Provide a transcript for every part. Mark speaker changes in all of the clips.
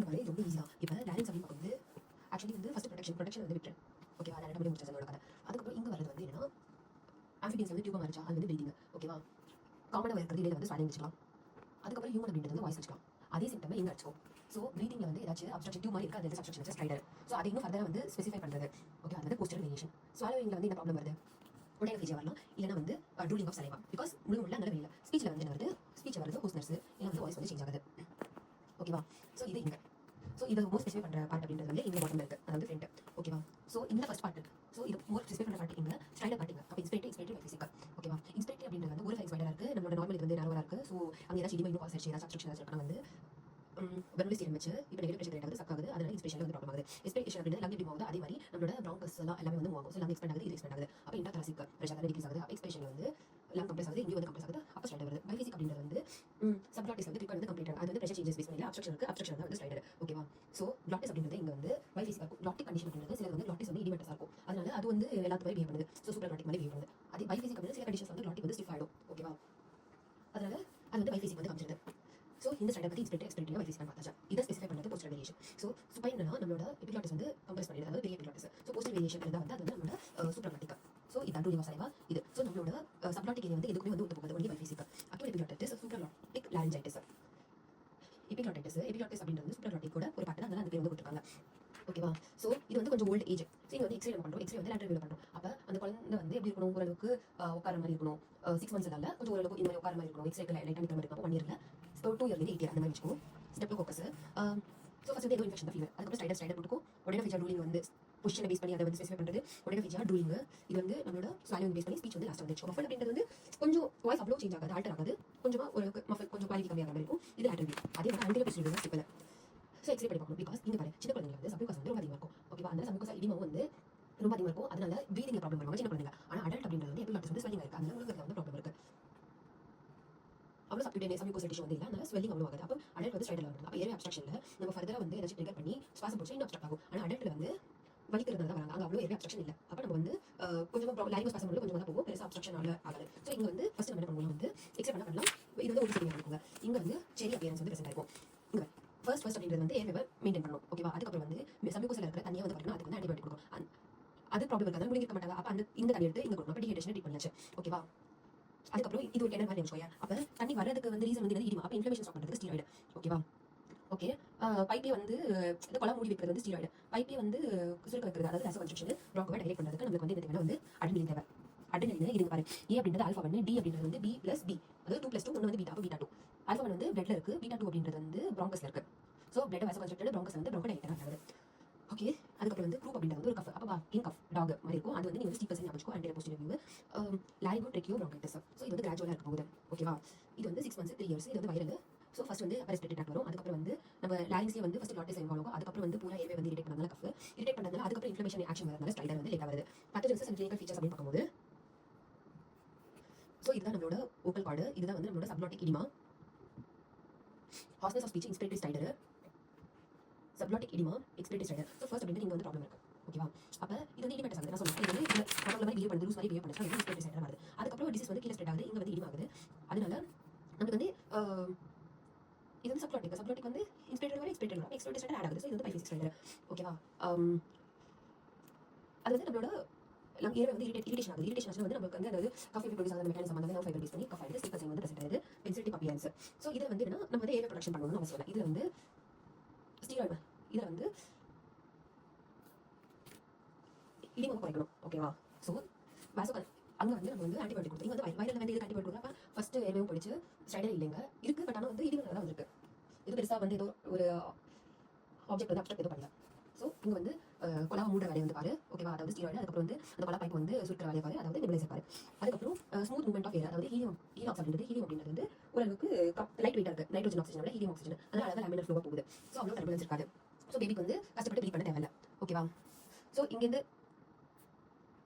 Speaker 1: பாரு இது ரொம்ப ஈஸியாக இப்போ லேரிங்ஸ் அப்படின்னு பார்க்கும்போது ஆக்சுவலி வந்து ஃபஸ்ட் ப்ரொடெக்ஷன் வந்து விட்டுறேன். ஓகேவா, அதை ரெண்டு முடிச்சு அதோட கதை. அதுக்கப்புறம் இங்கே வரது வந்து என்னன்னா ஆம்பிடியன்ஸ் வந்து டியூபா மறைச்சா அது வந்து பிரீதிங். ஓகேவா, காமனாக இருக்கிறது இடையில வந்து ஸ்டார்டிங் வச்சுக்கலாம். அதுக்கப்புறம் ஹியூமன் அப்படின்றது வந்து வாய்ஸ் வச்சுக்கலாம். அதே சிம்டம் இங்கே வச்சுக்கோ. ஸோ ப்ரீதிங்கில் வந்து ஏதாச்சும் அப்ஸ்ட்ரக்ஷன் டியூப் மாதிரி இருக்குது, அது அப்ஸ்ட்ரக்ஷன் வச்சு ஸ்லைடர். ஸோ அதை இன்னும் ஃபர்தராக வந்து ஸ்பெசிஃபை பண்ணுறது. ஓகே, அது வந்து போஸ்டர் வேரியேஷன். ஸ்வாலோவிங்கில் வந்து என்ன ப்ராப்ளம் வருது, உடைய ஃபீச்சர் வரலாம், இல்லைனா வந்து ட்ரூலிங் ஆஃப் சலைவா. பிகாஸ் முழு நல்ல வெளியில் ஸ்பீச்சில் வந்து என்ன வருது, ஸ்பீச் வருது ஹோஸ்னர்ஸ், இல்லை வந்து வாய்ஸ் வந்து சேஞ்ச் ஆகுது. ஓகேவா, ஸோ இது இங்கே. ஸோ இது மோர் ஸ்பெசிஃபை பண்ணுற பார்ட் அப்படின்றது வந்து இங்கே பாட்டம் இருக்குது, அதாவது ஃப்ரண்ட். ஓகேவா, ஸோ இந்த ஃபஸ்ட் பார்ட். ஸோ இது மோர் ஸ்பெசிஃபை பண்ணுற பார்ட் இங்கே ஸ்லைடர் பார்ட்டிங்க. அப்போ இன்ஸ்பிரேட்டிவ் ஃபிசிக்கல். ஓகேவா, இன்ஸ்பிரேட்டிவ் அப்படின்றது வந்து ஒரு ஃபைஸ் வைடராக இருக்குது, நம்மளோட நார்மல் இது வந்து நேரவாக இருக்குது. ஸோ அங்கே ஏதாச்சும் இடிமை இன்னும் பாஸ் ஆச்சு, ஏதாச்சும் அப்ஸ்ட்ரக்ஷன் ஏதாச்சும் இருக்கணும் வந்து வெறும் ஸ்டீரம் வச்சு இப்போ நெகட்டிவ் ப்ரெஷர் ரேட் ஆகுது, சக் ஆகுது, அதனால இன்ஸ்பிரேஷன் வந்து ப்ராப்ளம் ஆகுது. எக்ஸ்பெக்டேஷன் அப்படின்றது லங் எப்படி ஆகுது, அதே மாதிரி நம்மளோட ப்ராங்கஸ் எல்லாம் எல்லாமே வந்து மூவ் ஆகும். ஸோ லங் எக்ஸ்பெண்ட் ஆகுது, இது எக்ஸ்பெண்ட் ஆகுது. அப்போ இன்டர்தாரசிக் ப்ரெஷர் வந்து டிக்ரீஸ் ஆகுது. அப்போ எக்ஸ்பிரேஷன் வந்து லங் கம்ப்ரஸ் ஆகுது, இங்கே வந்து கம்ப்ரஸ் ஆகுது, அப்போ ஸ்லைடர் வருது. பைஃபிசிக் அப்படின்றது வந்து சப்ளாட்டிஸ் வந்து ட்ரிப் வந்து கம்ப்ளீட் ஆகுது, அது வந்து ப்ரெஷர் சேஞ்சஸ் பேஸ் பண்ணி அப்ஸ்ட்ரக்ஷன் இருக்குது, அப்ஸ்ட்ரக்ஷன் வந்து ஸ்லைடர். ஓகேவா, ஸோ க்ளாட்டிஸ் அப்படின்றது இங்கே வந்து பைஃபிசிக் இருக்கும். க்ளாட்டிக் கண்டிஷன் அப்படின்றது சில வந்து க்ளாட்டிஸ் வந்து இடிமெட்டஸாக இருக்கும், அதனால அது வந்து எல்லாத்துக்கும் பிஹேவ் பண்ணுது. ஸோ சூப்பர் க்ளாட்டிக் மாதிரி பிஹேவ் பண்ணுது. அதே பைஃபிசிக் அப்படின்னா சில கண்டிஷன்ஸ் வந்து க்ளாட்டிக் வந்து ஸ்டிஃப் ஆகிடும். ஓகேவா, அதனால அது வந்து பைஃபிசிக் வந்து காமிச்சிருது. ஸோ இந்த ஸ்லைடர் பற்றி எக்ஸ்பிரேட்டிவ் பைஃபிசிக் பார்த்தாச்சா. இதை ஸ்பெசிஃபை பண்ணுறது போஸ்டர் வேரியேஷன். ஸோ சுப்பைன்னா நம்மளோட எபிக்ளாட்டிஸ் வந்து கம்ப்ரஸ் பண்ணிடுது, அதாவது பெரிய எபிக்ளாட்டிஸ். ஸோ போஸ்டர் வேரியேஷன் இருந்தால் வந்து அது வந்து நம்மளோட சூப்பர் க்ளாட்டிக். ஸோ இது ட்ரூலிங் ஆஃப் சலைவா இது. ஸோ நம்மளோட சப்ளாட்டிக் ஏரியா வந்து எதுக்குமே வந்து ஒத்து போகுது, only biphasic. Acute epiglottitis, super glottic laryngitis. Epiglottis அப்படின்றது சூப்பர் க்ளாட்டிக்கோட ஒரு பாட்டு, அதனால அந்த பேர் வந்து கொடுத்துருக்காங்க. ஓகேவா, ஸோ இது வந்து கொஞ்சம் ஓல்டு ஏஜ். ஸோ இது வந்து எக்ஸ்ரே நம்ம பண்ணுறோம், எக்ஸ்ரே வந்து லேட்டர் வியூவில் பண்ணுறோம். அப்போ அந்த குழந்தை வந்து எப்படி இருக்கணும், ஓரளவுக்கு உட்கார மாதிரி இருக்கணும். 6 months இல்லை, கொஞ்சம் ஓரளவுக்கு இந்த மாதிரி உட்கார மாதிரி இருக்கணும். எக்ஸ்ரேக்கு லைட்டாக நிற்கிற மாதிரி இருக்கும். 1 year இல்லை, 2 year 8 year அந்த மாதிரி வச்சுக்கணும். Step focus. ஸோ ஃபஸ்ட் வந்து ஏதோ இன்ஃபெக்ஷன் தான் ஃபீவர், அதுக்கப்புறம் ஸ்லைடர் போட்டுக்கும். உடனே ஃபீச்சர் ரூலிங் வந்து பொசிஷனை பேஸ் பண்ணி அதை வந்து ஸ்பெசிஃபை பண்ணுறது. உடனே ஃபீச்சர் ரூலிங் இது வந்து நம்மளோட ஸ்வாலிங் பேஸ் பண்ணி ஸ்பீச் வந்து லாஸ்ட் வந்துச்சு. மஃபல் அப்படின்றது வந்து கொஞ்சம் வாய்ஸ் அவ்வளோ சேஞ்ச் ஆகாது, ஆல்டர் ஆகாது, கொஞ்சமாக ஒரு மஃபல் கொஞ்சம் குவாலிட்டி கம்மியாக மாதிரி இருக்கும். இது லேட்டர் வியூ. அதே மாதிரி ஆன்டிகல் பொசிஷன் ஸ்டெப்பில். ஸோ எக்ஸ்ரே பண்ணி பார்க்கணும். பிகாஸ் இங்கே பாரு சின்ன குழந்தைங்க வந்து சப்யூகாஸ் வந்து ரொம்ப அதிகமாக இருக்கும். ஓகேவா, அந்த சப்யூகாஸ் இடிமாவும் வந்து ரொம்ப அதிகமாக இருக்கும், அதனால ப்ரீதிங் ப்ராப்ளம் வருவாங்க சின்ன குழந்தைங்க. ஆனால் அடல்ட் அப்படின்றது வந்து எபிக்ளாட்டிஸ் வந்து ஸ்வெல்லிங் இருக்குது, அதனால உங்களுக்கு வந்து ப்ராப்ளம் இருக்குது. அவ்வளோ சப்யூட்டேனியஸ் சப்யூகோஸ் டிஷ்யூ வந்து இல்லை, அதனால ஸ்வெல்லிங் அவ்வளோ ஆகுது. அப்போ அடல்ட் வந்து ஸ்லைடர் வருது. அப்போ ஏரியா அப்ஸ்ட்ரக்ஷனில் நம்ம ஃபர்தராக வந்து ஏதாச்சும் ட்ரிகர் பண்ணி சுவாசம் பிடிச்சா இன்னும் அப்ஸ்ட்ரக்ட் ஆகும். ஆனால் அடல்ட்டில் வந்து வலிக்கிறது தான் வராங்க, அங்கே அவ்வளோ ஏரியா அப்ஸ்ட்ரக்ஷன் இல்லை. அப்போ நம்ம வந்து கொஞ்சமாக லாரிங்கோஸ் பாஸ் பண்ணும்போது கொஞ்சமாக போகும், பெருசாக அப்ஸ்ட்ரக்ஷன் ஆகாது. ஸோ இங்கே வந்து ஃபஸ்ட் நம்ம என்ன பண்ணுவோம் வந்து எக்ஸ்ரே பண்ணலாம். இது வந்து ஒரு செடியாக இருக்குங்க. இங்கே வந்து செரி அப்பியரன்ஸ் வந்து ப்ரெசென்ட் இருக்கும். இங்கே ஃபர்ஸ்ட் அப்படின்றது வந்து ஏர்வேவை மெயின்டைன் பண்ணணும். ஓகேவா, அதுக்கப்புறம் வந்து சப்யூகோஸில் இருக்கிற தண்ணியை வந்து பார்த்தீங்கன்னா அதுக்கு வந்து ஆன்டிபயோட்டிக் கொடுக்கும். அது ப்ராப்ளம் இருக்காது, முழுங்கிருக்க மாட்டாங்க. அப்போ அந்த இந்த தண்ணி எடுத்து இங்கே கொடுக்கணும். அப்போ டீஹைட்ரேஷன் ட்ரீட் பண்ணியாச்சு. ஓகேவா, அதுக்கப்புறம் இது ஒரு டெண்டர் மாதிரி வச்சுக்கோங்க. அப்போ தண்ணி வரதுக்கு வந்து ரீசன் வந்து இடிமா. அப்போ இன்ஃப்ளமேஷன் ஸ்டாப் பண்ணுறதுக்கு ஸ்டீராய்டு. ஓகேவா, ஓகே. பைப்பே வந்து இந்த குளம் மூடி வைக்கிறது வந்து ஸ்டீராய்டு. பைப்பே வந்து சுருக்க வைக்கிறது, அதாவது ஆஸ் கன்ஸ்ட்ரக்ஷன் ப்ராங்கோவை டைலேட் பண்ணுறதுக்கு நம்மளுக்கு வந்து இந்த தேவை வந்து அட்ரினலின் தேவை. அட்ரினலின் இது பாரு, ஏ அப்படின்றது ஆல்ஃபா 1, டி அப்படின்றது வந்து B + B, அதாவது 2 + 2 ஒன்று வந்து பீட்டா. அப்போ பீட்டா 2 ஆல்ஃபா 1 வந்து பிளட்ல இருக்குது, பீட்டா 2 அப்படின்றது வந்து ப்ராங்கஸ்ல இருக்குது. ஸோ பிளட் வாச கன்ஸ்ட்ரக்டட் ப்ராங்கஸ் வந்து ப்ராங்கோ டைலேட் ஆகுது. ஓகே, அதுக்கப்புறம் வந்து க்ரூப் அப்படின்றது வந்து ஒரு கஃப். அப்போ கிங் கஃப் டாக் மாதிரி இருக்கும், அது வந்து நீங்கள் ஸ்டீப்பர்ஸ் ஞாபகம் anterior posterior view. Laryngotracheobronchitis. So இது வந்து கிராஜுவலாக இருக்க போகுது. ஓகேவா, இது வந்து 6 months 3 years. இது வந்து வைரல். ஸோ ஃபஸ்ட் வந்து ரெஸ்பிரேட்டரி ட்ராக்ட் வரும், அதுக்கப்புறம் வந்து நம்ம லாரிங்ஸ்லேயே வந்து ஃபஸ்ட் லாட்டிஸ் இன்வால்வ் ஆகும், அதுக்கப்புறம் வந்து பூரா ஏர்வே வந்து இரிட்டேட் பண்ணதால கஃப் இரிட்டேட் பண்ணதால அதுக்கப்புறம் இன்ஃப்ளமேஷன் ஆக்ஷன் வரதுனால ஸ்லைடர் வந்து லேட் ஆகுது. பேத்தோஜெனிசிஸ் அண்ட் கிளினிக்கல் ஃபீச்சர்ஸ் அப்படின்னு பார்க்கும்போது ஸோ இதுதான் நம்மளோட ஓக்கல் கார்டு, இதுதான் வந்து நம்மளோட subglottic edema, hoarseness of speech, inspiratory stridor, subglottic edema, expiratory stridor. So first அப்படின்றது இங்கே வந்து ப்ராப்ளம் இருக்குது. ஓகேவா, அப்போ இது வந்து இடிமெட்டஸ் ஆகுது. நான் சொன்னேன் இது வந்து நம்மள மாதிரி பிஹேவ் பண்ணுது, லூஸ் மாதிரி பிஹேவ் பண்ணுறது, அது இன்ஸ்பிரேட்டரி ஸ்லைடர் வருது. அதுக்கப்புறம் டிசீஸ் வந்து கீழே ஸ்ப்ரெட் ஆகுது, இங்கே வந்து இடிமா ஆகுது. அதனால நமக்கு வந்து இது வந்து சப்ளாட்டிக் வந்து இன்ஸ்பிரேட்டரி வர எக்ஸ்பிரேட்டரி ஸ்லைடர் ஆட் ஆகுது. ஸோ இது வந்து பைஃபிசிக் ஸ்லைடர். ஓகேவா, அது வந்து நம்மளோட லங் ஏர் வந்து இரிட்டேஷன் ஆகுது. இரிட்டேஷன் வந்து நமக்கு வந்து அதாவது காஃபி ப்ரொடியூஸ் ஆகிற மெக்கானிசம் வந்து நர்வ் ஃபைபர் பேஸ் பண்ணி கஃப் ஆகிடுது, ஸ்டிஃப்னஸ் வந்து ப்ரெசென்ட் ஆகுது, பென்சிலிட்டி அப்பியரன்ஸ். ஸோ இதில் வந்து என்னன்னா நம்ம வந்து ஏர் ப்ரொடக்ஷன் பண்ணணும்னு அவசியம் இல்லை. இதில் வந்து ஸ்டீராய்டு, இதில் வந்து இடிமா குறைக்கணும். ஓகேவா, ஸோ வாசோ அங்கே வந்து நம்ம வந்து ஆன்டிபயோட்டிக் கொடுத்து இங்கே வந்து வைரல் வந்து இதுக்கு ஆன்டிபயோட்டிக் கொடுத்தா ஃபஸ்ட்டு ஏர்வேவும் போயிடுச்சு, ஸ்லைடர் இல்லைங்க இருக்குது. பட் ஆனால் வந்து இடிமா தான் வந்துருக்கு. இது பெருசாக வந்து ஏதோ ஒரு ஆப்ஜெக்ட் வந்து அப்ஸ்ட்ரக்ட் எதுவும் பண்ணல. ஸோ இங்கே வந்து கொலா மூடுற வேலையை வந்து பாரு. ஓகேவா, அதாவது ஸ்டீராய்டு. அதுக்கப்புறம் வந்து அந்த கொலா பைப் வந்து சுற்றுற வேலையை பாரு, அதாவது நெபுலைசர் பாரு. அதுக்கப்புறம் ஸ்மூத் மூவ்மெண்ட் ஆஃப் ஏர், அதாவது ஹீலியம் அப்படின்றது வந்து ஓரளவுக்கு லைட் வெயிட்டாக இருக்குது. நைட்ரோஜன் ஆக்சிஜனோட ஹீலியம் ஆக்சிஜன், அதனால அழகாக லேமினர் ஃப்ளோவாக போகுது. ஸோ அவ்வளோ டர்புலன்ஸ் இருக்காது. ஸோ பேபிக்கு வந்து கஷ்டப்பட்டு ப்ரீத் பண்ண தேவையில்லை. ஓகேவா, ஸோ இங்கேருந்து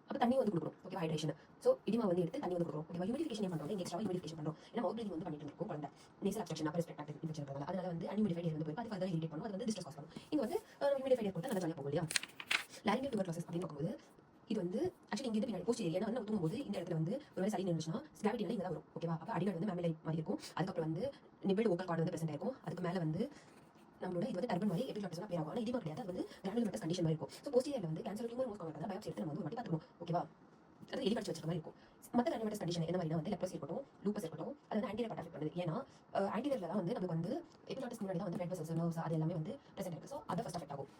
Speaker 1: அப்போ தண்ணி வந்து கொடுக்குறோம். ஓகேவா, ஹைட்ரேஷன். ஸோ இடிமா வந்து எடுத்து தண்ணி வந்து கொடுக்குறோம். ஓகேவா, ஹியூமிடிஃபிகேஷன் பண்ணுறோம், இங்கே எக்ஸ்ட்ரா ஹியூமிடிஃபிகேஷன் பண்ணுறோம். ஏன்னா மவுத் ப்ரீதிங் வந்து பண்ணிட்டு இருக்கும் குழந்தை, நேசல் அப்ஸ்ட்ரக்ஷன் அப்போ ரெஸ்பிரேட் ஆக்டிவ் இன்ஃபெக்ஷன் இருக்கிறதால, அதனால வந்து அன்ஹியூமிடிஃபைட் ஏர் வந்து போய் அது ஃபர்தர் இரிட்டேட் பண்ணும், அது வந்து டிஸ்ட்ரெஸ் காஸ் பண்ணும். இங்கே வந்து ஹியூமிடிஃபைட் ஏர் கொடுத்தா நல்லா ஜாலியாக போகும் இல்லையா. லாரிங்கல் டியூபர்குலோசிஸ் அப்படின்னு பார்க்கும்போது இது வந்து ஆக்சுவலி இங்கே பின்னாடி போஸ்ட் ஏரியா வந்து தூங்கும்போது இந்த இடத்துல வந்து ஒரு வேலை சளி நின்றுச்சுன்னா கிராவிட்டி வந்து இங்கே தான் வரும். ஓகேவா, அப்போ அடிநாள் வந்து மேமிலை மாதிரி இருக்கும். அதுக்கப்புறம் வந்து நிபிள் ஓக்கல் கார்டு வந்து ப்ரெசென்ட் ஆயிருக்கும். அதுக்கு மேலே வந்து நம்ம நம்மளோட இது வந்து டர்பன் மாதிரி எபிக்ளாட்டிஸ் பேர் ஆகும். ஆனால் இதீமா கிடையாது, அது வந்து கிரானுலோமட்டஸ் கண்டிஷன் மாதிரி இருக்கும். ஸோ போஸ்டீரியர்ல வந்து cancer tumour most common biopsy எடுத்து நம்ம வந்து ஒரு வாட்டி பார்த்துக்கணும். ஓகேவா? அது எலி கடிச்சு வச்சிருக்க மாதிரி இருக்கும். மற்ற கிரானுலோமட்டஸ் கண்டிஷன் என்ன மாதிரினா வந்து லெப்ரோசி இருக்கட்டும், லூப்பஸ் இருக்கட்டும், அது வந்து ஆன்டீரியர் பார்ட் அஃபெக்ட் பண்ணுது. ஏன்னா ஆன்டீரியர்ல தான் வந்து நமக்கு வந்து எபிக்ளாட்டிஸ் முன்னாடி தான் வந்து பிளட் வெசல்ஸ், நர்வ்ஸ் அது எல்லாமே வந்து பிரசன்ட் இருக்கு. ஸோ அதை ஃபர்ஸ்ட் அஃபெக்ட் ஆகும்.